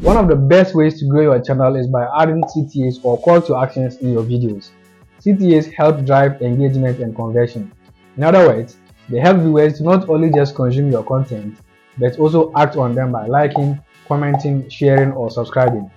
One of the best ways to grow your channel is by adding CTAs or call to actions in your videos. CTAs help drive engagement and conversion. In other words, they help viewers to not only just consume your content, but also act on them by liking, commenting, sharing, or subscribing.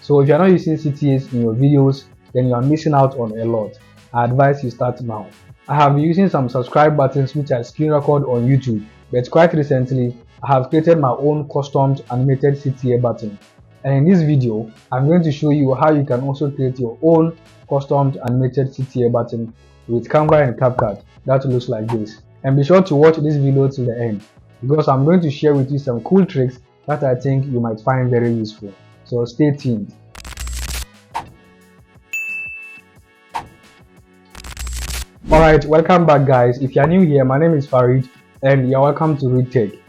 So if you are not using CTAs in your videos, then you are missing out on a lot. I advise you start now. I have been using some subscribe buttons which I screen record on YouTube, but quite recently, I have created my own custom animated CTA button. And in this video, I'm going to show you how you can also create your own custom animated CTA button with Canva and CapCut that looks like this. And be sure to watch this video till the end, because I'm going to share with you some cool tricks that I think you might find very useful. So stay tuned. Alright, welcome back guys. If you are new here, my name is Farid and you're welcome to reedteck.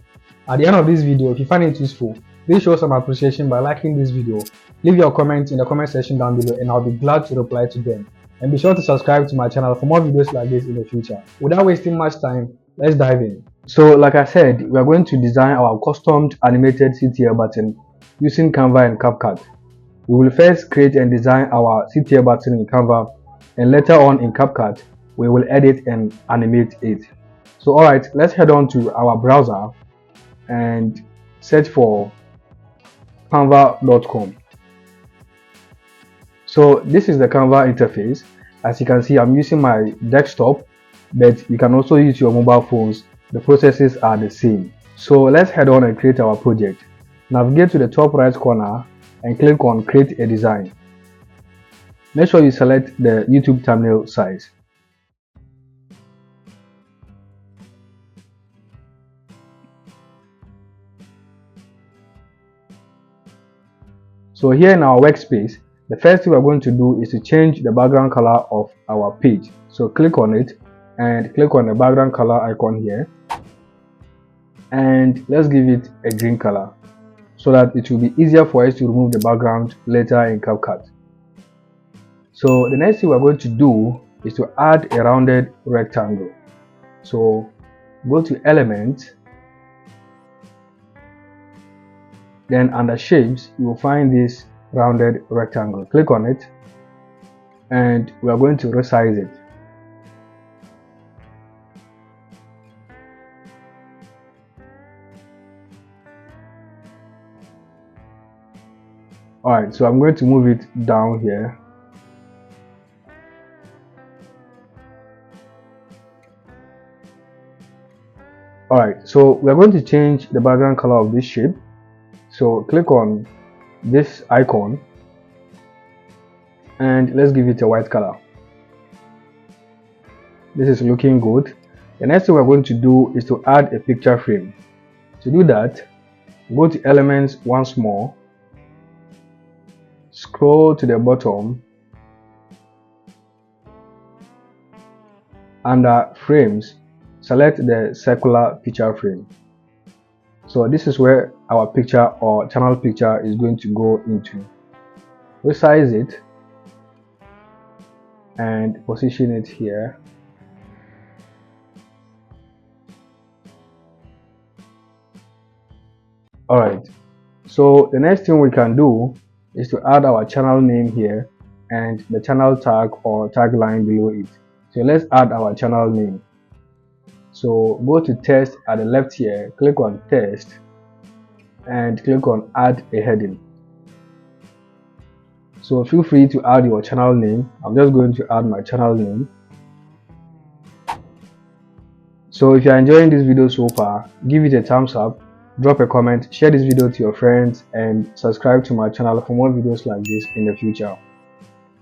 At the end of this video, if you find it useful, please show some appreciation by liking this video. Leave your comments in the comment section down below and I'll be glad to reply to them. And be sure to subscribe to my channel for more videos like this in the future. Without wasting much time, let's dive in. So like I said, we are going to design our custom animated CTA button using Canva and CapCut. We will first create and design our CTA button in Canva, and later on in CapCut, we will edit and animate it. So alright, let's head on to our browser and search for canva.com. So this is the Canva interface. As you can see, I'm using my desktop, but you can also use your mobile phones. The processes are the same. So let's head on and create our project. Navigate to the top right corner and click on create a design. Make sure you select the YouTube thumbnail size. So here in our workspace, the first thing we're going to do is to change the background color of our page. So click on it and click on the background color icon here. And let's give it a green color so that it will be easier for us to remove the background later in CapCut. So the next thing we're going to do is to add a rounded rectangle. So go to Element. Then under shapes, you will find this rounded rectangle. Click on it and we are going to resize it. Alright, so I'm going to move it down here. Alright, so we are going to change the background color of this shape. So click on this icon and let's give it a white color. This is looking good. The next thing we're going to do is to add a picture frame. To do that, go to Elements once more, scroll to the bottom, under Frames, select the circular picture frame. So this is where our picture or channel picture is going to go into. Resize it and position it here. Alright, so the next thing we can do is to add our channel name here and the channel tag or tagline below it. So let's add our channel name. So go to text at the left here, click on text and click on add a heading. So feel free to add your channel name. I'm just going to add my channel name. So if you are enjoying this video so far, give it a thumbs up, drop a comment, share this video to your friends and subscribe to my channel for more videos like this in the future.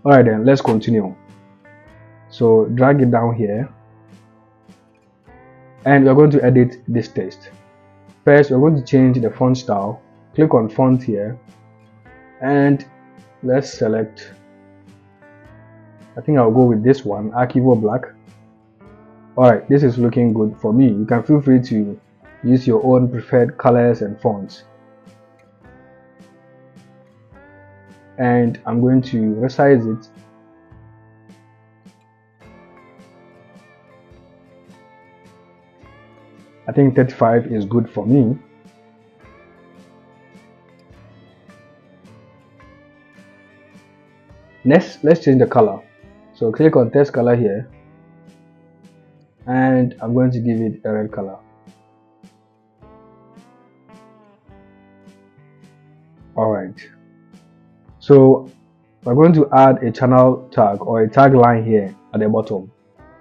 Alright then, let's continue. So drag it down here. And we're going to edit this text. First, we're going to change the font style. Click on font here and let's select, I think I'll go with this one, Archivo Black. Alright, this is looking good for me. You can feel free to use your own preferred colors and fonts. And I'm going to resize it. I think 35 is good for me. Next, let's change the color. So click on text color here, and I'm going to give it a red color. Alright, so we're going to add a channel tag or a tagline here at the bottom.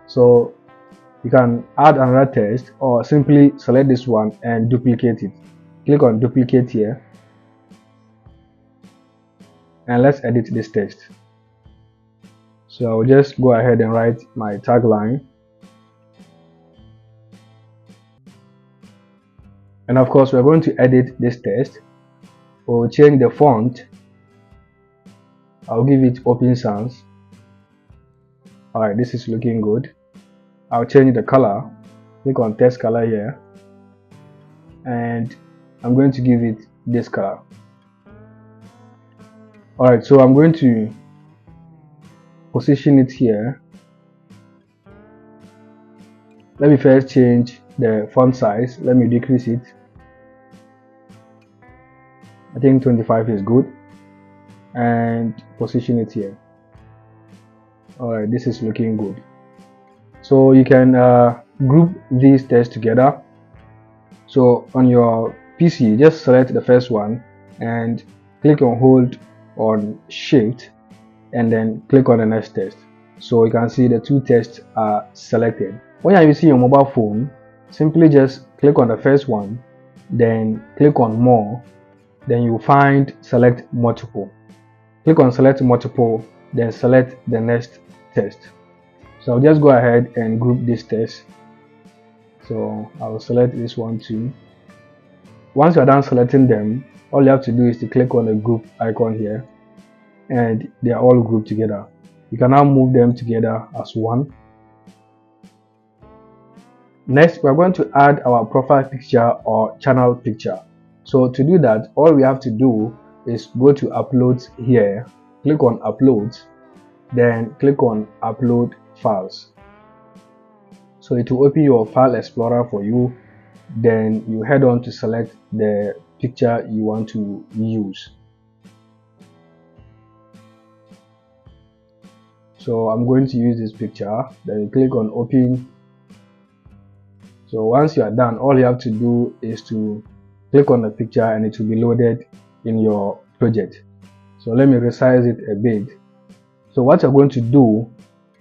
So you can add another text or simply select this one and duplicate it. Click on duplicate here, and let's edit this text. So I'll just go ahead and write my tagline, and of course we're going to edit this text. We'll change the font. I'll give it Open Sans. Alright, this is looking good. I'll change the color. Click on text color here, and I'm going to give it this color. Alright, so I'm going to position it here. Let me first change the font size. Let me decrease it. I think 25 is good, and position it here. Alright, this is looking good. So you can group these text together. So on your PC, just select the first one and click on hold on Shift, and then click on the next text. So you can see the two texts are selected. When you're using your mobile phone, simply just click on the first one, then click on more, then you find select multiple. Click on select multiple, then select the next text. So I'll just go ahead and group this text. So I'll select this one too. Once you're done selecting them, all you have to do is to click on the group icon here, and they are all grouped together. You can now move them together as one. Next, we're going to add our profile picture or channel picture. So to do that, all we have to do is go to Uploads here, click on Uploads, then click on Upload Files. So it will open your file explorer for you. Then you head on to select the picture you want to use. So I'm going to use this picture. Then you click on Open. So once you are done, all you have to do is to click on the picture, and it will be loaded in your project. So let me resize it a bit. So what you're going to do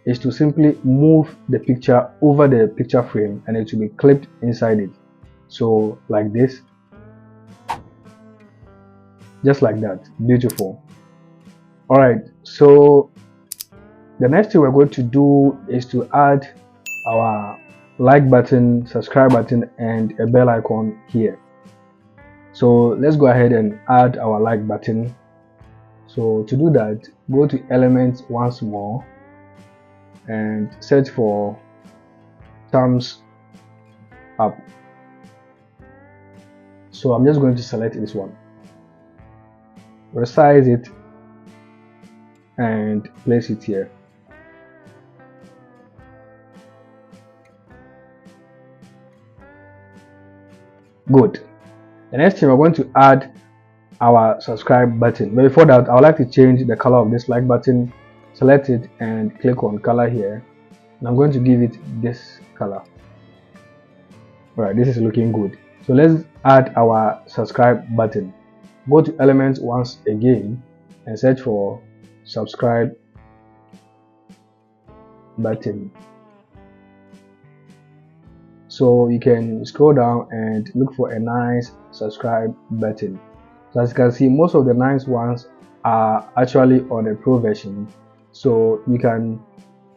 is to simply move the picture over the picture frame, and it will be clipped inside it. So like this, just like that. Beautiful. Alright, so the next thing we're going to do is to add our like button, subscribe button, and a bell icon here. So let's go ahead and add our like button. So to do that, go to Elements once more and search for thumbs up. So I'm just going to select this one, resize it, and place it here. Good. The next thing, we're going to add our subscribe button. But before that, I would like to change the color of this like button. Select it and click on color here, and I'm going to give it this color. Alright, this is looking good. So let's add our subscribe button. Go to Elements once again and search for subscribe button. So you can scroll down and look for a nice subscribe button. So as you can see, most of the nice ones are actually on a pro version. So you can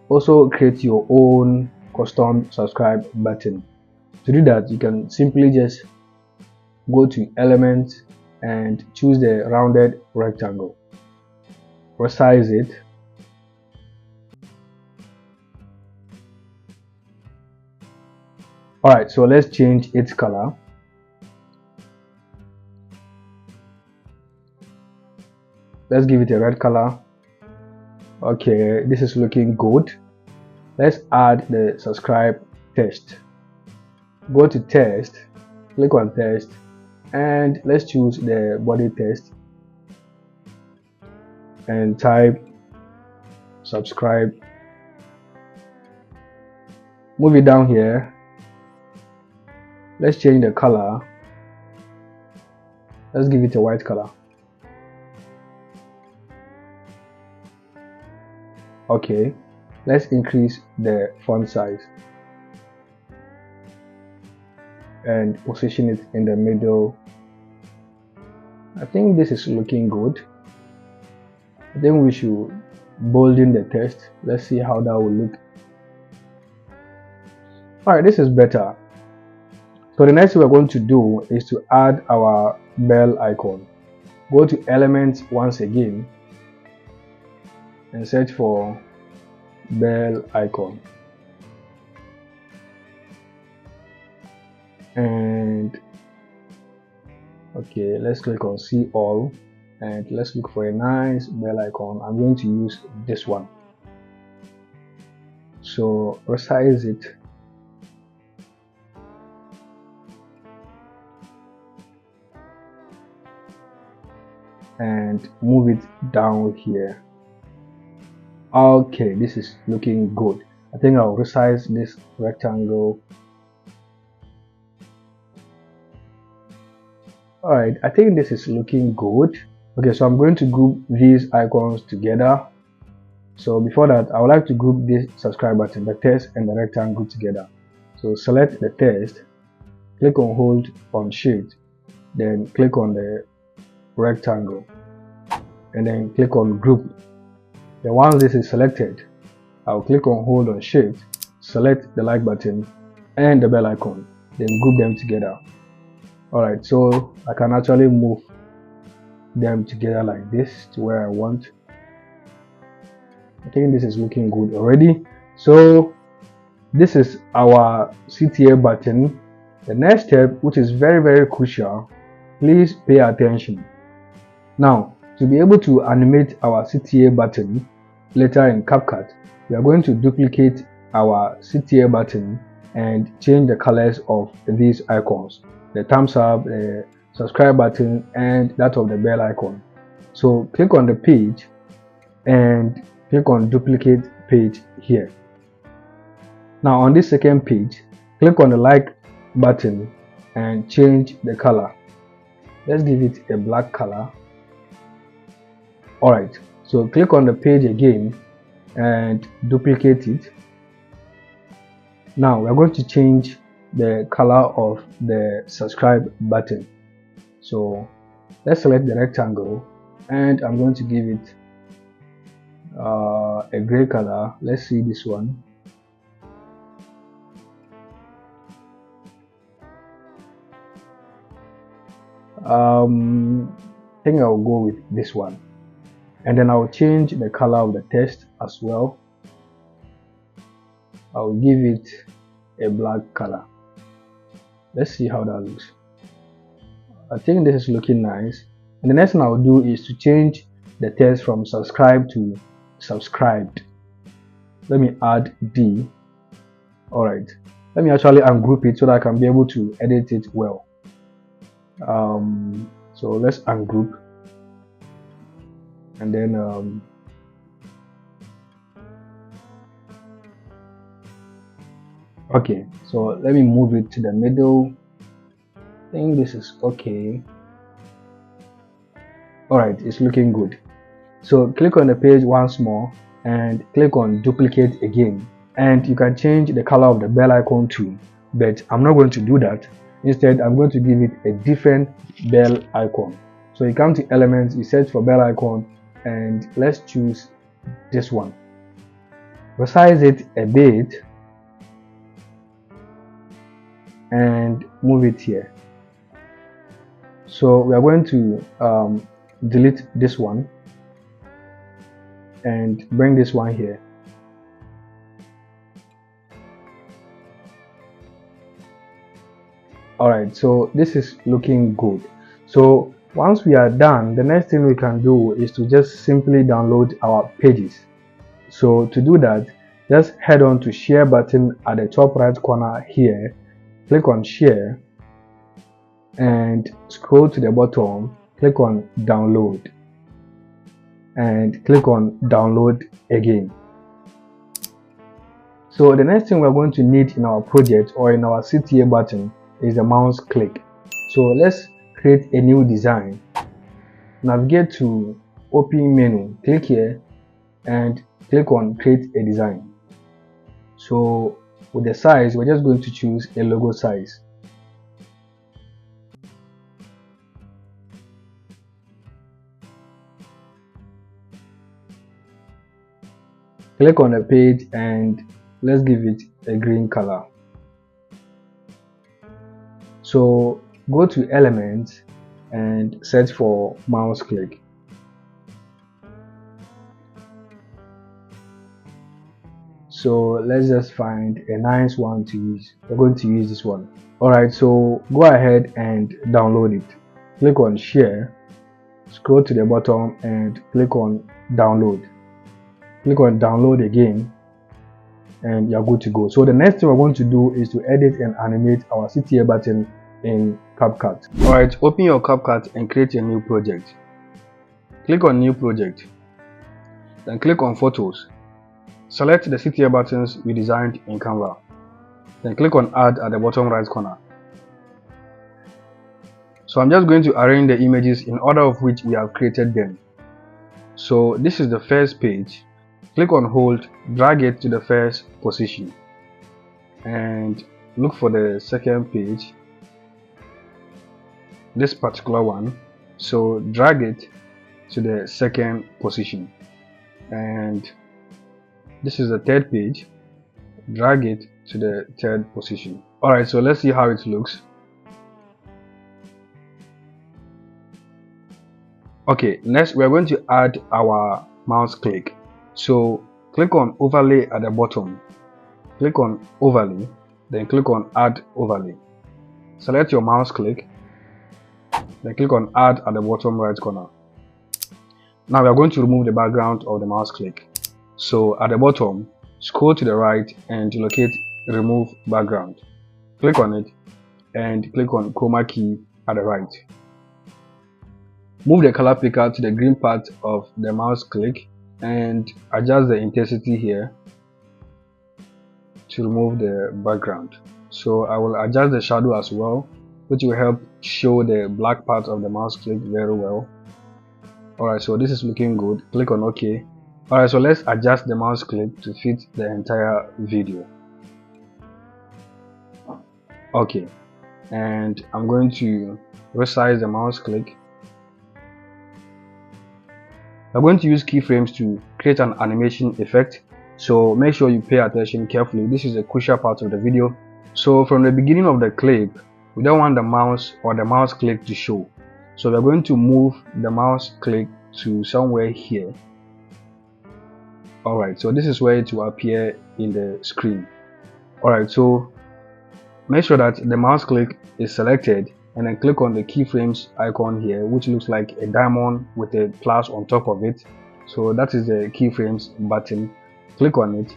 also create your own custom subscribe button. To do that, you can simply just go to Elements and choose the rounded rectangle. Resize it. Alright, so let's change its color. Let's give it a red color. Okay, this is looking good. Let's add the subscribe text. Go to text, click on text, and let's choose the body text and type subscribe. Move it down here. Let's change the color. Let's give it a white color. Okay, let's increase the font size and position it in the middle. I think this is looking good. I think we should bolden the text. Let's see how that will look. Alright, this is better. So the next thing we're going to do is to add our bell icon. Go to Elements once again and search for bell icon. And okay, let's click on See All and let's look for a nice bell icon. I'm going to use this one. So resize it. And move it down here. Okay, this is looking good. I think I'll resize this rectangle. Alright, I think this is looking good. Okay, so I'm going to group these icons together. So before that, I would like to group this subscribe button, the text and the rectangle together. So select the text, click on hold on shift, then click on the rectangle and then click on group. Then once this is selected, I'll click on hold on shift, select the like button and the bell icon, then group them together. Alright, so I can actually move them together like this to where I want. I think this is looking good already. So this is our CTA button. The next step, which is very crucial, please pay attention. Now, to be able to animate our CTA button later in CapCut, we are going to duplicate our CTA button and change the colors of these icons, the thumbs up, the subscribe button and that of the bell icon. So click on the page and click on duplicate page here. Now on this second page, click on the like button and change the color. Let's give it a black color. Alright, so click on the page again and duplicate it. Now we're going to change the color of the subscribe button. So let's select the rectangle and I'm going to give it a gray color. Let's see this one. I think I'll go with this one. And then I'll change the color of the text as well. I'll give it a black color. Let's see how that looks. I think this is looking nice. And the next thing I'll do is to change the text from subscribe to subscribed. Let me add D. Alright, let me actually ungroup it so that I can be able to edit it well. So let's ungroup. And then okay, so let me move it to the middle. I think this is okay. Alright, it's looking good. So click on the page once more and click on duplicate again, and you can change the color of the bell icon too, but I'm not going to do that. Instead, I'm going to give it a different bell icon. So you come to elements, you search for bell icon, and let's choose this one. Resize it a bit and move it here. So we are going to delete this one and bring this one here. Alright, so this is looking good. So once we are done, the next thing we can do is to just simply download our pages. So to do that, just head on to share button at the top right corner here, click on share and scroll to the bottom, click on download, and click on download again. So the next thing we're going to need in our project or in our CTA button is the mouse click. So let's create a new design. Navigate to open menu, click here and click on create a design. So with the size, we're just going to choose a logo size. Click on the page and let's give it a green color. So go to elements and search for mouse click. So let's just find a nice one to use. We're going to use this one. Alright, so go ahead and download it. Click on share, scroll to the bottom and click on download. Click on download again and you're good to go. So the next thing we're going to do is to edit and animate our CTA button in CapCut. Alright, open your CapCut and create a new project. Click on new project, then click on photos. Select the CTA buttons we designed in Canva. Then click on add at the bottom right corner. So I'm just going to arrange the images in order of which we have created them. So this is the first page. Click on hold, drag it to the first position and look for the second page, this particular one. So drag it to the second position and this is the third page, drag it to the third position. Alright, so let's see how it looks. Okay, next we are going to add our mouse click. So click on overlay at the bottom, click on overlay, then click on add overlay. Select your mouse click, then click on add at the bottom right corner. Now we are going to remove the background of the mouse click. So at the bottom, scroll to the right and locate remove background. Click on it and click on chroma key at the right. Move the color picker to the green part of the mouse click and adjust the intensity here to remove the background. So I will adjust the shadow as well, which will help show the black part of the mouse click very well. Alright, so this is looking good. Click on OK. Alright, so let's adjust the mouse click to fit the entire video. Okay, and I'm going to resize the mouse click. We're going to use keyframes to create an animation effect, so make sure you pay attention carefully. This is a crucial part of the video. So from the beginning of the clip, we don't want the mouse or the mouse click to show, so we're going to move the mouse click to somewhere here. Alright, so this is where it will appear in the screen. Alright, so make sure that the mouse click is selected and then click on the keyframes icon here, which looks like a diamond with a plus on top of it. So that is the keyframes button. Click on it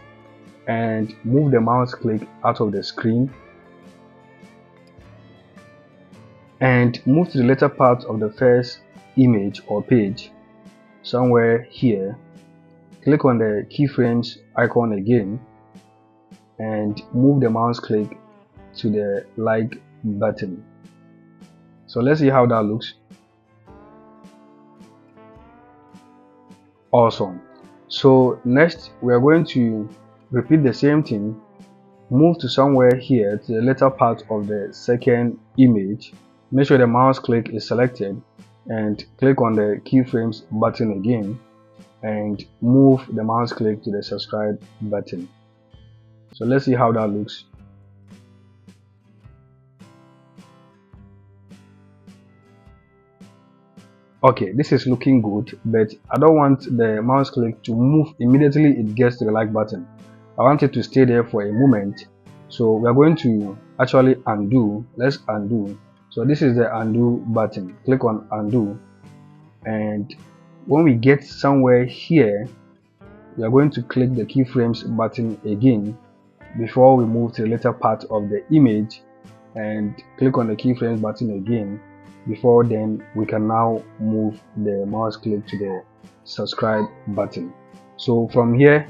and move the mouse click out of the screen and move to the later part of the first image or page somewhere here. Click on the keyframes icon again and move the mouse click to the like button. So let's see how that looks. Awesome. So next we are going to repeat the same thing. Move to somewhere here to the later part of the second image. Make sure the mouse click is selected and click on the keyframes button again and move the mouse click to the subscribe button. So let's see how that looks. Okay, this is looking good, but I don't want the mouse click to move immediately it gets to the like button. I want it to stay there for a moment. So we are going to actually undo. Let's undo. So this is the undo button. Click on undo, and when we get somewhere here, we are going to click the keyframes button again before we move to the later part of the image, and click on the keyframes button again. Before then we can now move the mouse click to the subscribe button. So from here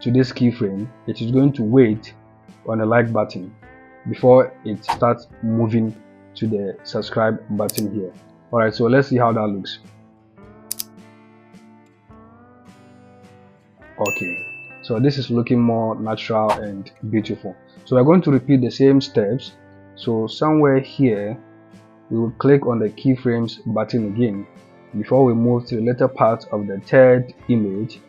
to this keyframe, it is going to wait on the like button before it starts moving to the subscribe button here. Alright, so let's see how that looks. Okay, so this is looking more natural and beautiful. So we're going to repeat the same steps. So somewhere here we will click on the keyframes button again before we move to the later part of the third image,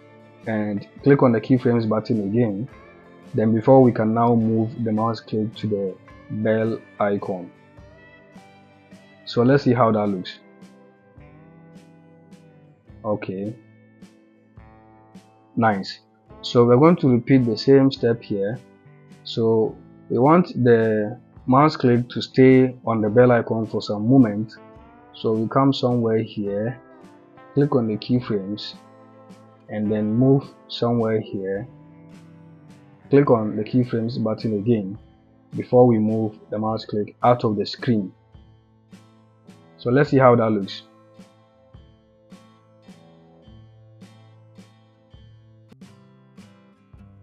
and click on the keyframes button again, then before we can now move the mouse click to the bell icon. So let's see how that looks. Okay, nice. So we're going to repeat the same step here. So we want the mouse click to stay on the bell icon for some moment. So we come somewhere here, click on the keyframes, and then move somewhere here, click on the keyframes button again before we move the mouse click out of the screen. So let's see how that looks.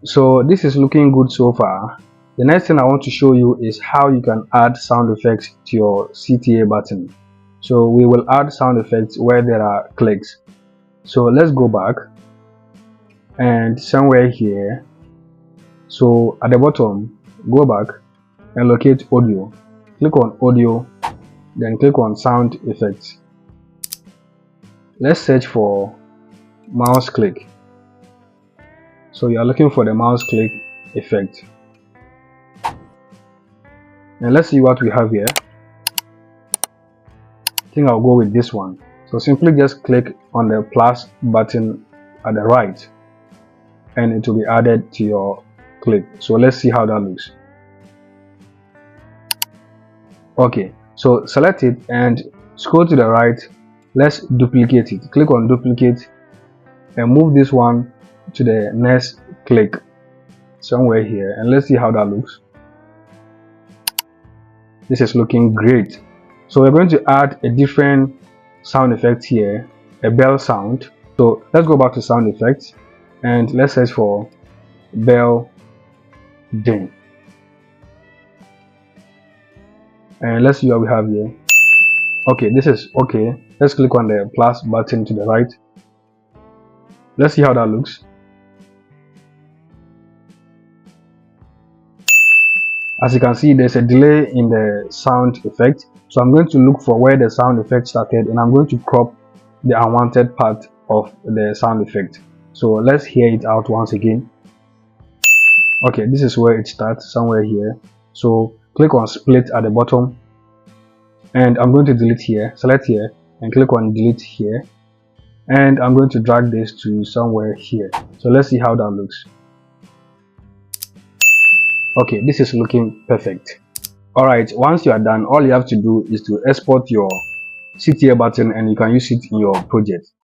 So this is looking good so far. The next thing I want to show you is how you can add sound effects to your CTA button. So we will add sound effects where there are clicks. So let's go back, and somewhere here, so at the bottom, go back and locate audio. Click on audio, then click on sound effects. Let's search for mouse click. So you are looking for the mouse click effect, and let's see what we have here. I think I'll go with this one. So simply just click on the plus button at the right and it will be added to your clip. So let's see how that looks. Okay, so select it and scroll to the right. Let's duplicate it. Click on duplicate and move this one to the next click somewhere here, and let's see how that looks. This is looking great. So we're going to add a different sound effect here, a bell sound. So let's go back to sound effects and let's search for bell ding, and let's see what we have here. Okay, this is okay. Let's click on the plus button to the right. Let's see how that looks. As you can see, there's a delay in the sound effect, so I'm going to look for where the sound effect started and I'm going to crop the unwanted part of the sound effect. So let's hear it out once again. Okay, this is where it starts, somewhere here. So click on split at the bottom and I'm going to delete here. Select here and click on delete here, and I'm going to drag this to somewhere here. So let's see how that looks. Okay, this is looking perfect. Alright, once you are done, all you have to do is to export your CTA button and you can use it in your project.